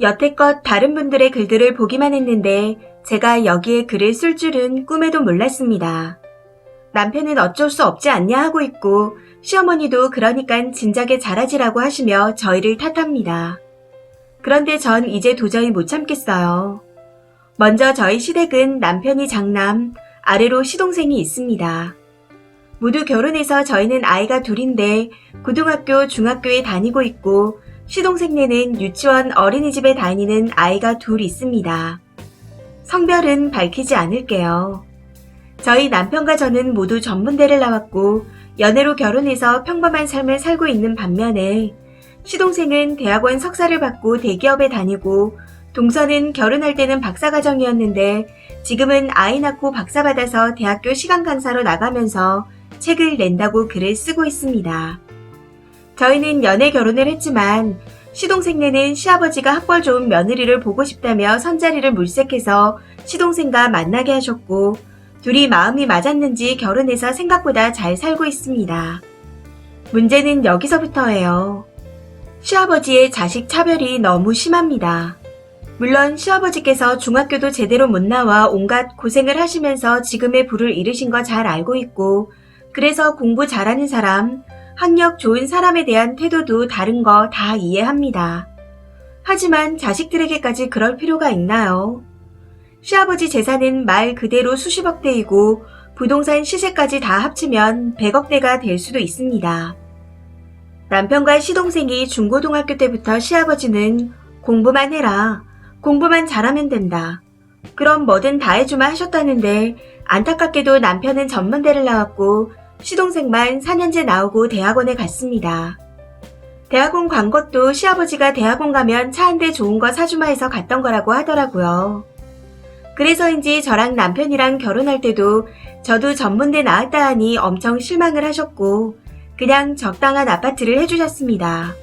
여태껏 다른 분들의 글들을 보기만 했는데 제가 여기에 글을 쓸 줄은 꿈에도 몰랐습니다. 남편은 어쩔 수 없지 않냐 하고 있고 시어머니도 그러니깐 진작에 잘하지라고 하시며 저희를 탓합니다. 그런데 전 이제 도저히 못 참겠어요. 먼저 저희 시댁은 남편이 장남, 아래로 시동생이 있습니다. 모두 결혼해서 저희는 아이가 둘인데 고등학교, 중학교에 다니고 있고 시동생네는 유치원, 어린이집에 다니는 아이가 둘 있습니다. 성별은 밝히지 않을게요. 저희 남편과 저는 모두 전문대를 나왔고 연애로 결혼해서 평범한 삶을 살고 있는 반면에 시동생은 대학원 석사를 받고 대기업에 다니고 동서는 결혼할 때는 박사과정이었는데 지금은 아이 낳고 박사 받아서 대학교 시간 강사로 나가면서 책을 낸다고 글을 쓰고 있습니다. 저희는 연애 결혼을 했지만 시동생네는 시아버지가 학벌 좋은 며느리를 보고 싶다며 선자리를 물색해서 시동생과 만나게 하셨고 둘이 마음이 맞았는지 결혼해서 생각보다 잘 살고 있습니다. 문제는 여기서부터예요. 시아버지의 자식 차별이 너무 심합니다. 물론 시아버지께서 중학교도 제대로 못 나와 온갖 고생을 하시면서 지금의 부를 이루신 거 잘 알고 있고 그래서 공부 잘하는 사람, 학력 좋은 사람에 대한 태도도 다른 거 다 이해합니다. 하지만 자식들에게까지 그럴 필요가 있나요? 시아버지 재산은 말 그대로 수십억 대이고 부동산 시세까지 다 합치면 100억대가 될 수도 있습니다. 남편과 시동생이 중고등학교 때부터 시아버지는 공부만 해라, 공부만 잘하면 된다. 그럼 뭐든 다 해주마 하셨다는데 안타깝게도 남편은 전문대를 나왔고 시동생만 4년제 나오고 대학원에 갔습니다. 대학원 간 것도 시아버지가 대학원 가면 차 한 대 좋은 거 사주마 해서 갔던 거라고 하더라고요. 그래서인지 저랑 남편이랑 결혼할 때도 저도 전문대 나왔다 하니 엄청 실망을 하셨고 그냥 적당한 아파트를 해주셨습니다.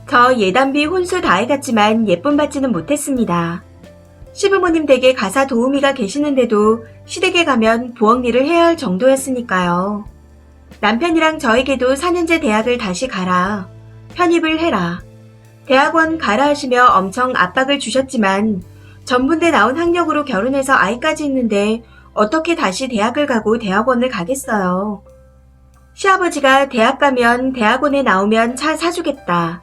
저 예단비 혼수 다 해갔지만 예쁨 받지는 못했습니다. 시부모님 댁에 가사 도우미가 계시는데도 시댁에 가면 부엌 일을 해야 할 정도였으니까요. 남편이랑 저에게도 4년제 대학을 다시 가라, 편입을 해라, 대학원 가라 하시며 엄청 압박을 주셨지만 전문대 나온 학력으로 결혼해서 아이까지 있는데 어떻게 다시 대학을 가고 대학원을 가겠어요. 시아버지가 대학 가면 대학원에 나오면 차 사주겠다,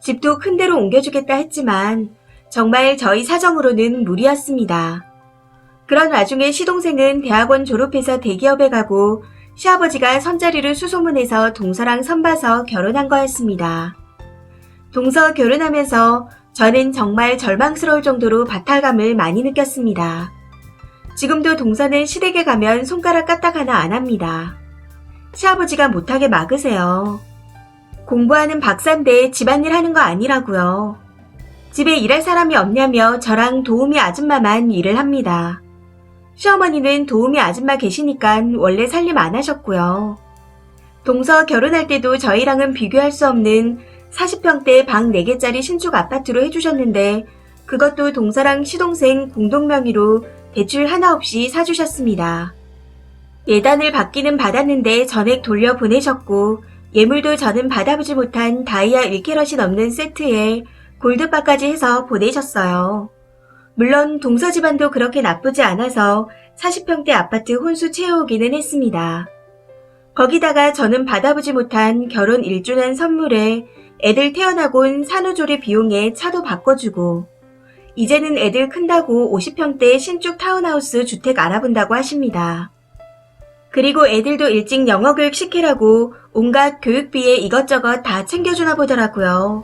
집도 큰 데로 옮겨주겠다 했지만 정말 저희 사정으로는 무리였습니다. 그런 와중에 시동생은 대학원 졸업해서 대기업에 가고 시아버지가 선자리를 수소문해서 동서랑 선봐서 결혼한 거였습니다. 동서 결혼하면서 저는 정말 절망스러울 정도로 박탈감을 많이 느꼈습니다. 지금도 동서는 시댁에 가면 손가락 까딱 하나 안 합니다. 시아버지가 못하게 막으세요. 공부하는 박사인데 집안일 하는 거 아니라고요. 집에 일할 사람이 없냐며 저랑 도우미 아줌마만 일을 합니다. 시어머니는 도우미 아줌마 계시니까 원래 살림 안 하셨고요. 동서 결혼할 때도 저희랑은 비교할 수 없는 40평대 방 4개짜리 신축 아파트로 해주셨는데 그것도 동서랑 시동생 공동명의로 대출 하나 없이 사주셨습니다. 예단을 받기는 받았는데 전액 돌려보내셨고 예물도 저는 받아보지 못한 다이아 1캐럿이 넘는 세트에 골드바까지 해서 보내셨어요. 물론 동서 집안도 그렇게 나쁘지 않아서 40평대 아파트 혼수 채워오기는 했습니다. 거기다가 저는 받아보지 못한 결혼 1주년 선물에 애들 태어나곤 산후조리 비용에 차도 바꿔주고 이제는 애들 큰다고 50평대 신축 타운하우스 주택 알아본다고 하십니다. 그리고 애들도 일찍 영어교육 시키라고 온갖 교육비에 이것저것 다 챙겨주나 보더라고요.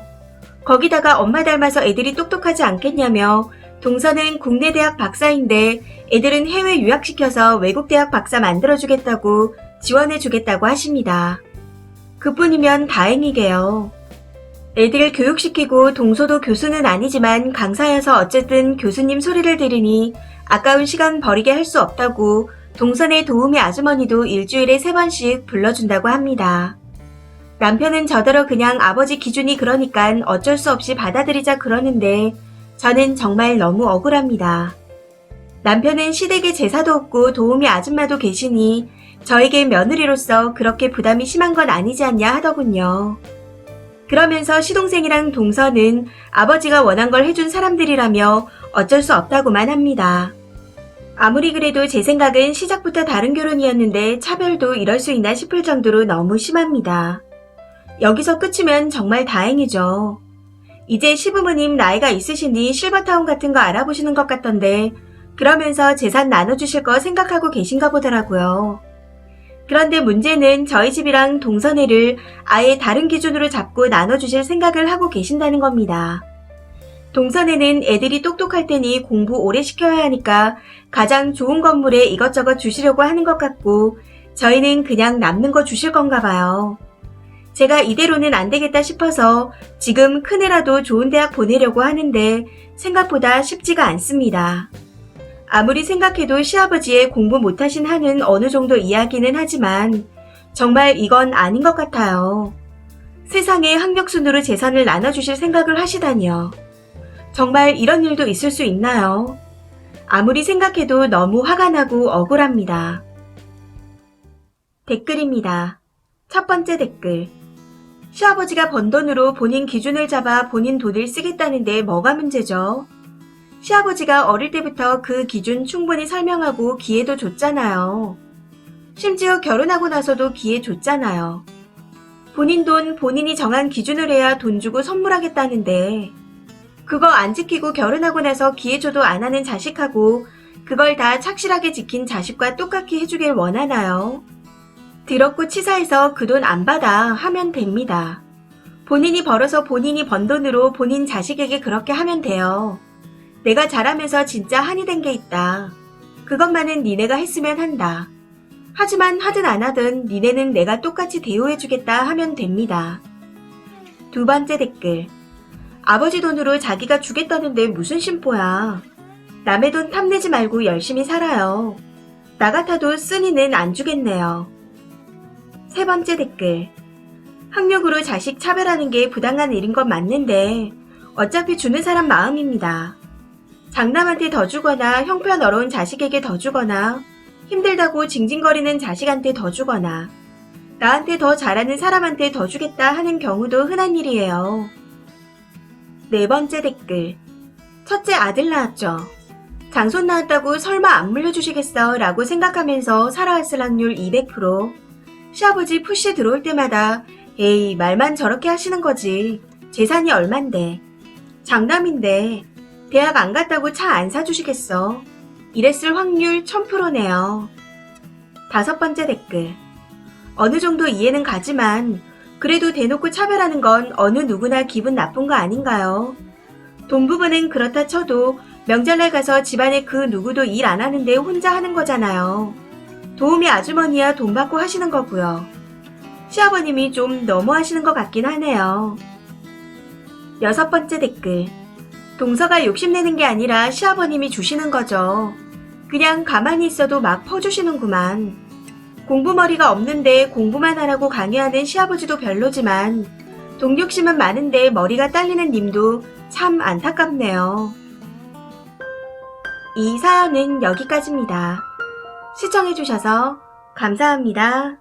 거기다가 엄마 닮아서 애들이 똑똑하지 않겠냐며 동서는 국내 대학 박사인데 애들은 해외 유학시켜서 외국 대학 박사 만들어주겠다고 지원해주겠다고 하십니다. 그뿐이면 다행이게요. 애들 교육시키고 동서도 교수는 아니지만 강사여서 어쨌든 교수님 소리를 들으니 아까운 시간 버리게 할 수 없다고 동선의 도우미 아주머니도 일주일에 3번씩 불러준다고 합니다. 남편은 저더러 그냥 아버지 기준이 그러니까 어쩔 수 없이 받아들이자 그러는데 저는 정말 너무 억울합니다. 남편은 시댁에 제사도 없고 도우미 아줌마도 계시니 저에게 며느리로서 그렇게 부담이 심한 건 아니지 않냐 하더군요. 그러면서 시동생이랑 동서는 아버지가 원한 걸 해준 사람들이라며 어쩔 수 없다고만 합니다. 아무리 그래도 제 생각은 시작부터 다른 결혼이었는데 차별도 이럴 수 있나 싶을 정도로 너무 심합니다. 여기서 끝이면 정말 다행이죠. 이제 시부모님 나이가 있으시니 실버타운 같은 거 알아보시는 것 같던데 그러면서 재산 나눠주실 거 생각하고 계신가 보더라고요. 그런데 문제는 저희 집이랑 동서네를 아예 다른 기준으로 잡고 나눠주실 생각을 하고 계신다는 겁니다. 동서네는 애들이 똑똑할 테니 공부 오래 시켜야 하니까 가장 좋은 건물에 이것저것 주시려고 하는 것 같고 저희는 그냥 남는 거 주실 건가 봐요. 제가 이대로는 안 되겠다 싶어서 지금 큰애라도 좋은 대학 보내려고 하는데 생각보다 쉽지가 않습니다. 아무리 생각해도 시아버지의 공부 못하신 한은 어느 정도 이야기는 하지만 정말 이건 아닌 것 같아요. 세상에 학력순으로 재산을 나눠주실 생각을 하시다니요. 정말 이런 일도 있을 수 있나요? 아무리 생각해도 너무 화가 나고 억울합니다. 댓글입니다. 첫 번째 댓글. 시아버지가 번 돈으로 본인 기준을 잡아 본인 돈을 쓰겠다는데 뭐가 문제죠? 시아버지가 어릴 때부터 그 기준 충분히 설명하고 기회도 줬잖아요. 심지어 결혼하고 나서도 기회 줬잖아요. 본인 돈 본인이 정한 기준을 해야 돈 주고 선물하겠다는데 그거 안 지키고 결혼하고 나서 기회 줘도 안 하는 자식하고 그걸 다 착실하게 지킨 자식과 똑같이 해주길 원하나요? 더럽고 치사해서 그 돈 안 받아 하면 됩니다. 본인이 벌어서 본인이 번 돈으로 본인 자식에게 그렇게 하면 돼요. 내가 잘하면서 진짜 한이 된 게 있다. 그것만은 니네가 했으면 한다. 하지만 하든 안 하든 니네는 내가 똑같이 대우해주겠다 하면 됩니다. 두 번째 댓글. 아버지 돈으로 자기가 주겠다는데 무슨 심보야. 남의 돈 탐내지 말고 열심히 살아요. 나 같아도 쓴이는 안 주겠네요. 세 번째 댓글. 학력으로 자식 차별하는 게 부당한 일인 건 맞는데 어차피 주는 사람 마음입니다. 장남한테 더 주거나 형편어려운 자식에게 더 주거나 힘들다고 징징거리는 자식한테 더 주거나 나한테 더 잘하는 사람한테 더 주겠다 하는 경우도 흔한 일이에요. 네 번째 댓글. 첫째 아들 낳았죠. 장손 낳았다고 설마 안 물려주시겠어 라고 생각하면서 살아왔을 확률 200%. 시아버지 푸시 들어올 때마다 에이 말만 저렇게 하시는 거지. 재산이 얼만데. 장남인데 대학 안 갔다고 차 안 사주시겠어. 이랬을 확률 1000%네요. 다섯 번째 댓글. 어느 정도 이해는 가지만 그래도 대놓고 차별하는 건 어느 누구나 기분 나쁜 거 아닌가요? 돈 부분은 그렇다 쳐도 명절날 가서 집안에 그 누구도 일 안 하는데 혼자 하는 거잖아요. 도우미 아주머니야 돈 받고 하시는 거고요. 시아버님이 좀 너무 하시는 것 같긴 하네요. 여섯 번째 댓글. 동서가 욕심내는 게 아니라 시아버님이 주시는 거죠. 그냥 가만히 있어도 막 퍼주시는구만. 공부머리가 없는데 공부만 하라고 강요하는 시아버지도 별로지만 돈 욕심은 많은데 머리가 딸리는 님도 참 안타깝네요. 이 사연은 여기까지입니다. 시청해주셔서 감사합니다.